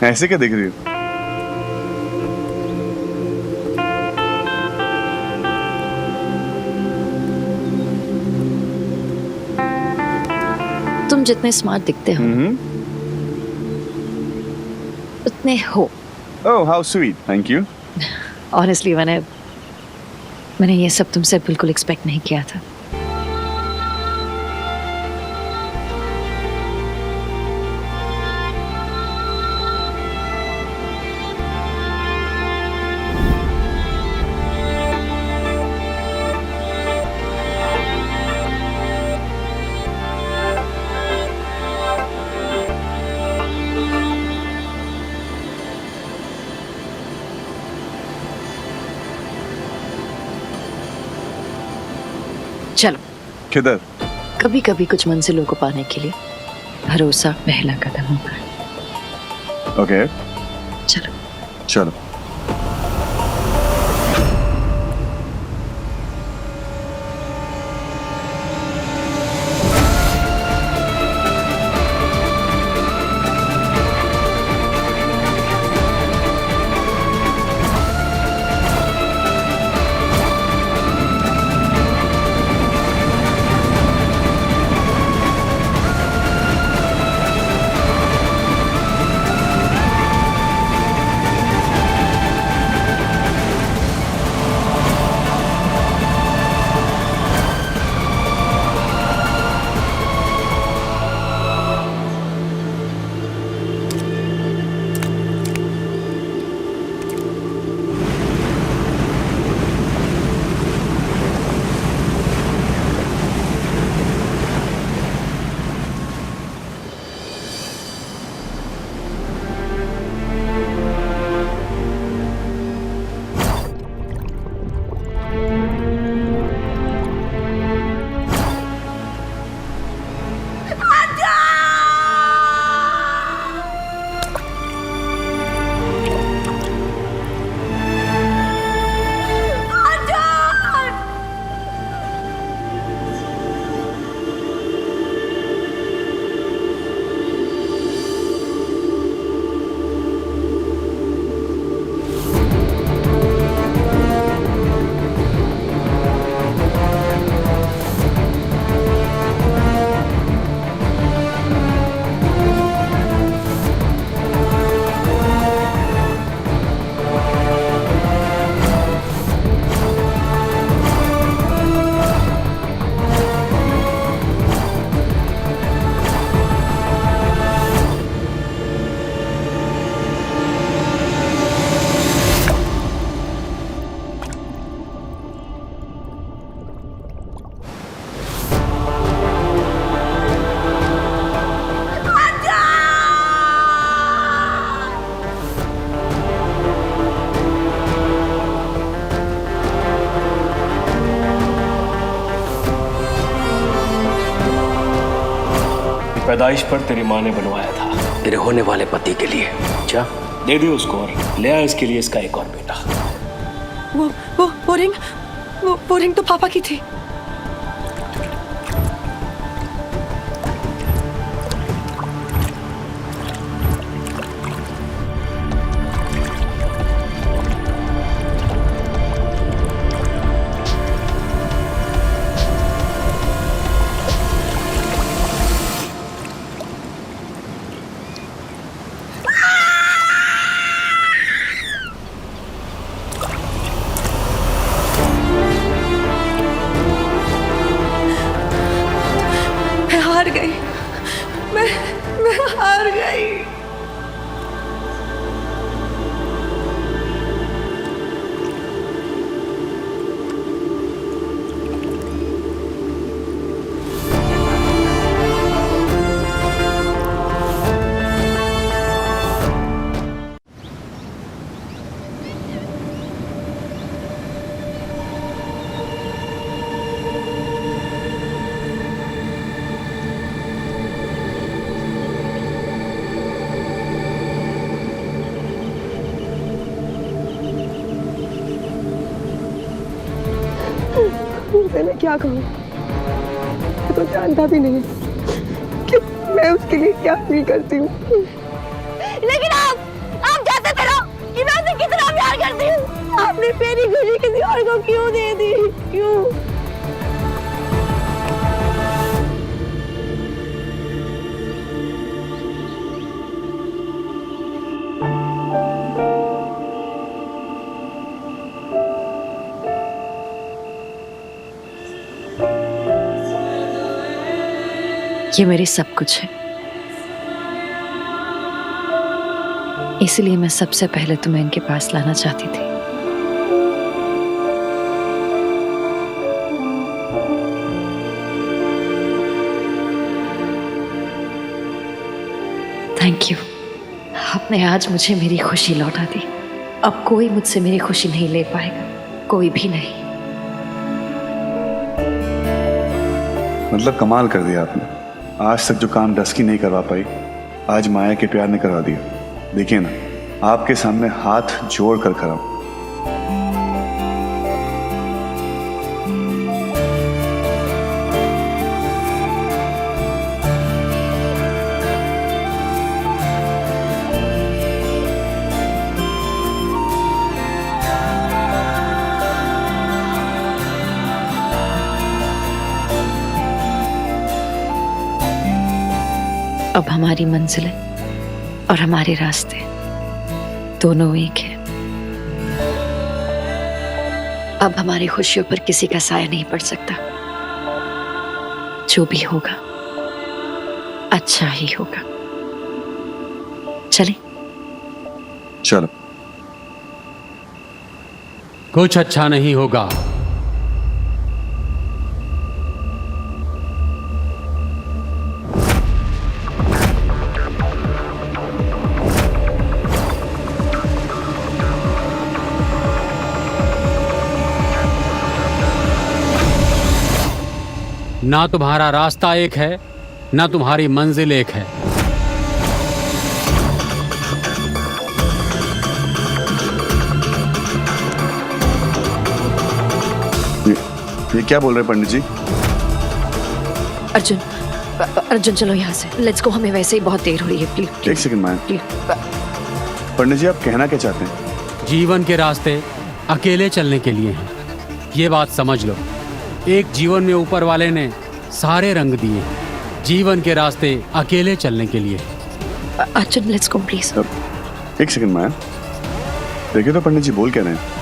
ऐसे क्या देख रही हो? तुम जितने स्मार्ट दिखते हो उतने हो। Oh how sweet, thank you. Honestly मैंने ये सब तुमसे बिल्कुल एक्सपेक्ट नहीं किया था। चलो किधर? कभी कभी कुछ मंजिलों को पाने के लिए भरोसा पहला कदम होता है। ओके चलो चलो। पैदाइश पर तेरी माँ ने बनवाया था तेरे होने वाले पति के लिए। क्या दे दियो उसको और ले आया इसके लिए इसका एक और बेटा। वो रिंग तो पापा की थी। हार गई, मैं हार गई। मैं क्या कहूँ, मैं तो जानता भी नहीं कि मैं उसके लिए क्या फील करती हूँ। लेकिन आप जानते थे ना कि मैं उसे कितना प्यार करती हूँ। आपने मेरी खुशी किसी और को क्यों दे दी, क्यों? ये मेरी सब कुछ है, इसलिए मैं सबसे पहले तुम्हें इनके पास लाना चाहती थी। थैंक यू, आपने आज मुझे मेरी खुशी लौटा दी। अब कोई मुझसे मेरी खुशी नहीं ले पाएगा, कोई भी नहीं। मतलब कमाल कर दिया आपने। आज तक जो काम डस्की नहीं करवा पाई, आज माया के प्यार ने करवा दिया। देखिए ना, आपके सामने हाथ जोड़ कर खड़ा हूं। अब हमारी मंजिलें और हमारे रास्ते दोनों एक हैं। अब हमारी खुशियों पर किसी का साया नहीं पड़ सकता। जो भी होगा अच्छा ही होगा। चलें? चलो। कुछ अच्छा नहीं होगा। ना तुम्हारा रास्ता एक है, ना तुम्हारी मंजिल एक है। ये क्या बोल रहे हैं पंडित जी? अर्जुन चलो यहाँ से, लेट्स गो। हमें वैसे ही बहुत देर हो रही है। प्लीज एक सेकंड माया। पंडित जी, आप कहना क्या चाहते हैं? जीवन के रास्ते अकेले चलने के लिए हैं, ये बात समझ लो। एक जीवन में ऊपर वाले ने सारे रंग दिए, जीवन के रास्ते अकेले चलने के लिए। Arjun let's go please. एक सेकंड माया, देखिए तो पंडित जी बोल क्या रहे हैं।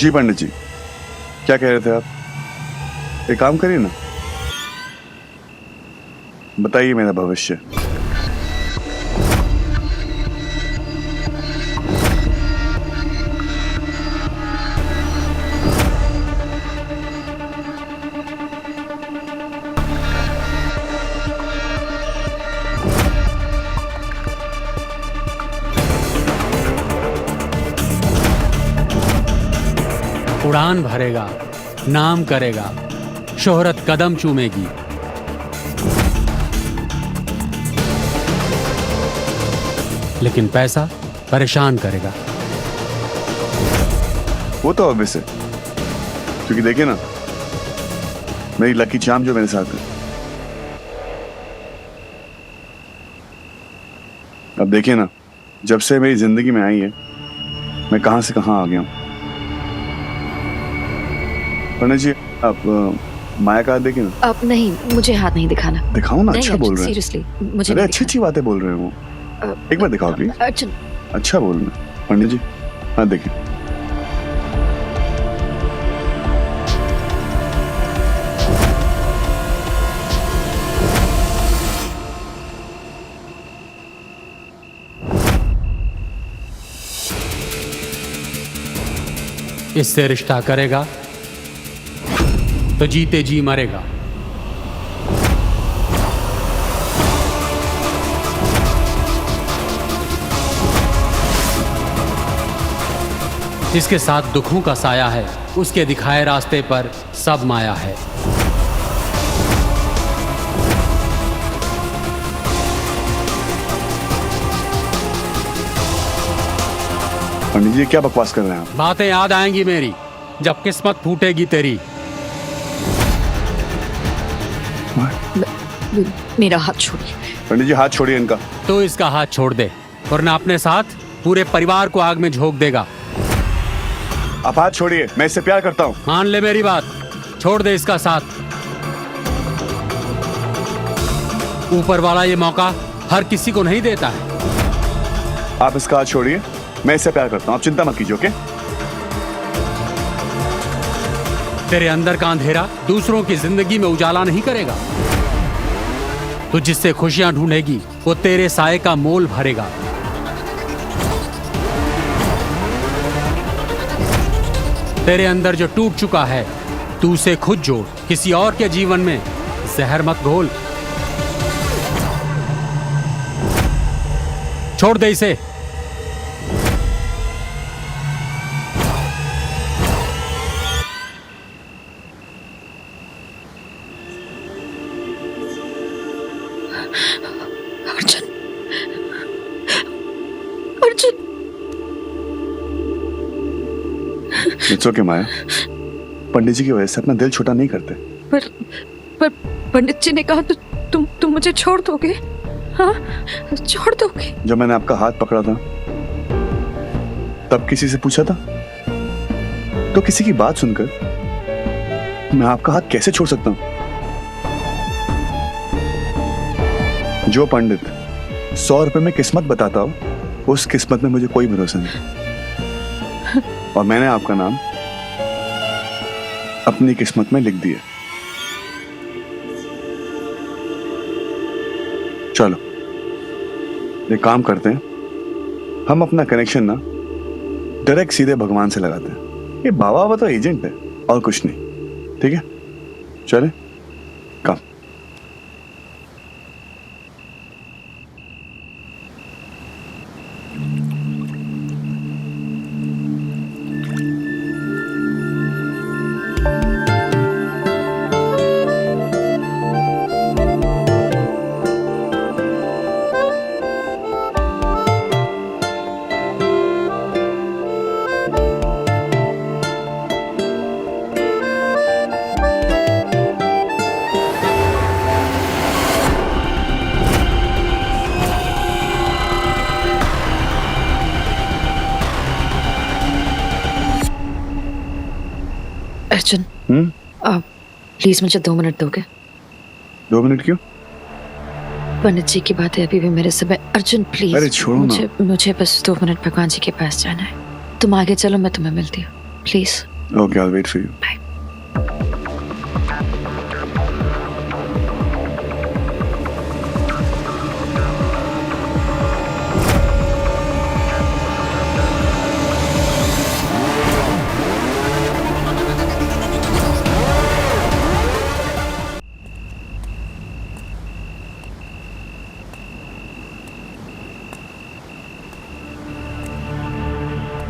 जी पंडित जी, क्या कह रहे थे आप? एक काम करिए ना, बताइए मेरा भविष्य। उड़ान भरेगा, नाम करेगा, शोहरत कदम चूमेगी। लेकिन पैसा परेशान करेगा। वो तो ऑब्वियस है, क्योंकि देखिए ना, मेरी लकी चार्म जो मेरे साथ है। अब देखिए ना, जब से मेरी जिंदगी में आई है, मैं कहां से कहां आ गया हूं। पंडित जी, आप माया का हाथ देखिए ना। अब नहीं, मुझे हाथ नहीं दिखाना। दिखाओ ना, अच्छा बोल रहे हैं। सीरियसली मुझे अरे अच्छी अच्छी बातें बोल रहे हैं वो। एक बार दिखाओ प्लीज। अर्जुन अच्छा बोल रहे हैं। पंडित जी हाथ देखिए। इससे रिश्ता करेगा तो जीते जी मरेगा। इसके साथ दुखों का साया है, उसके दिखाए रास्ते पर सब माया है। पंडित जी क्या बकवास कर रहे हैं आप? बातें याद आएंगी मेरी जब किस्मत फूटेगी तेरी। मेरा हाथ छोड़िए। पंडित जी हाथ छोड़िए इनका। तो इसका हाथ छोड़ दे वरना अपने साथ पूरे परिवार को आग में झोंक देगा। आप हाथ छोड़िए, मैं इससे प्यार करता हूँ। मान ले मेरी बात, छोड़ दे इसका साथ। ऊपर वाला ये मौका हर किसी को नहीं देता है। आप इसका हाथ छोड़िए, मैं इससे प्यार करता हूँ, आप चिंता मत कीजिए। ओके? तेरे अंदर का अंधेरा दूसरों की जिंदगी में उजाला नहीं करेगा। तो जिससे खुशियां ढूंढेगी वो तेरे साए का मोल भरेगा। तेरे अंदर जो टूट चुका है तू उसे खुद जोड़, किसी और के जीवन में जहर मत घोल। छोड़ दे इसे। अर्जुन, अर्जुन। इट्स ओके माया, पंडित जी की वजह से अपना दिल छोटा नहीं करते। पर पंडित जी ने कहा तो तुम मुझे छोड़ दोगे? हाँ, छोड़ दोगे? जब मैंने आपका हाथ पकड़ा था तब किसी से पूछा था? तो किसी की बात सुनकर मैं आपका हाथ कैसे छोड़ सकता हूं? जो पंडित 100 रुपए में किस्मत बताता हो, उस किस्मत में मुझे कोई भरोसा नहीं। और मैंने आपका नाम अपनी किस्मत में लिख दिया। चलो एक काम करते हैं, हम अपना कनेक्शन ना डायरेक्ट सीधे भगवान से लगाते हैं। ये बाबा बाबा तो एजेंट है और कुछ नहीं। ठीक है, चले काम। अर्जुन, आप प्लीज मुझे 2 मिनट दोगे? 2 मिनट क्यों? पंडित जी की बात है अभी भी मेरे समय। अर्जुन प्लीज, अरे छोड़ो ना। मुझे बस 2 मिनट भगवान जी के पास जाना है। तुम आगे चलो, मैं तुम्हें मिलती हूँ please. Okay, I will wait for you. Bye.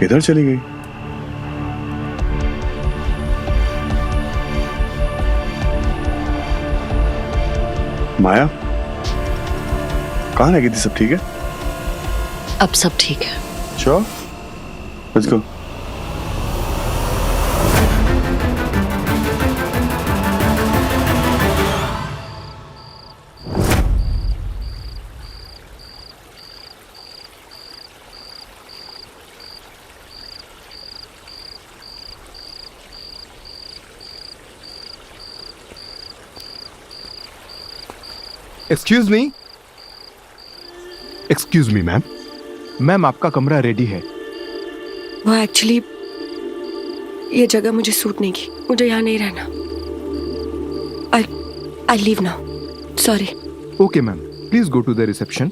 किधर चली गई? माया कहाँ रह गई थी? सब ठीक है? अब सब ठीक है। Sure? Let's go. Excuse me ma'am. Ma'am आपका कमरा रेडी है। वो एक्चुअली ये जगह मुझे सूट नहीं की, मुझे यहाँ नहीं रहना। I leave now, sorry. Okay ma'am, please go to the reception.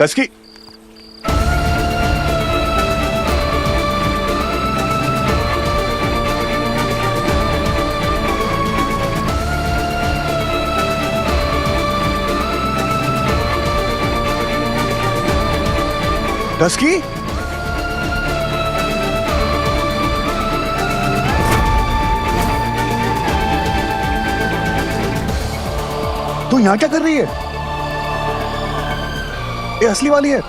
टस्की, टस्की, तू यहां क्या कर रही है? ये असली वाली है।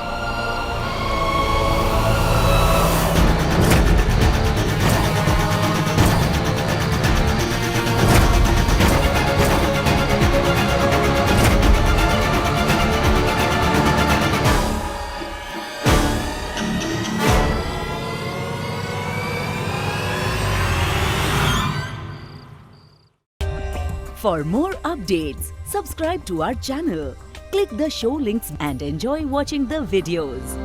For more updates, subscribe to our channel, click the show links and enjoy watching the videos.